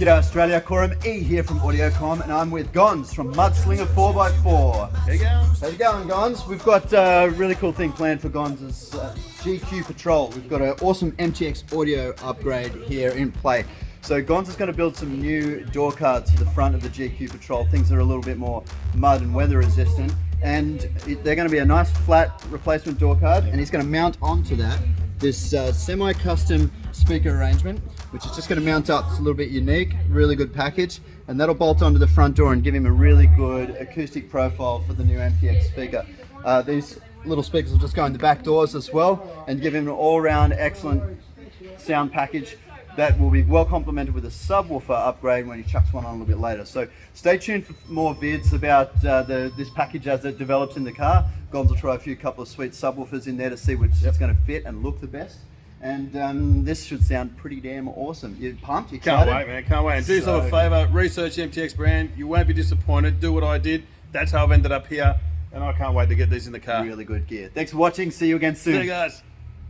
G'day Australia, Korum E here from Audiocom, and I'm with Gonz from Mudslinger 4x4. How you going? How's it going, Gonz? We've got a really cool thing planned for Gonz's GQ Patrol. We've got an awesome MTX audio upgrade here in play. So Gonz is going to build some new door cards for the front of the GQ Patrol, things that are a little bit more mud and weather resistant, and they're going to be a nice flat replacement door card, and he's going to mount onto that this semi-custom speaker arrangement, which is just going to mount up. It's a little bit unique, really good package, and that'll bolt onto the front door and give him a really good acoustic profile for the new MTX speaker. These little speakers will just go in the back doors as well and give him an all-round excellent sound package that will be well complemented with a subwoofer upgrade when he chucks one on a little bit later. So stay tuned for more vids about this package as it develops in the car. Gonz will try a couple of sweet subwoofers in there to see which is going to fit and look the best. And this should sound pretty damn awesome. You pumped? You excited? Can't wait, man. Can't wait. And do yourself a favour. Research MTX brand. You won't be disappointed. Do what I did. That's how I've ended up here. And I can't wait to get these in the car. Really good gear. Thanks for watching. See you again soon. See you guys.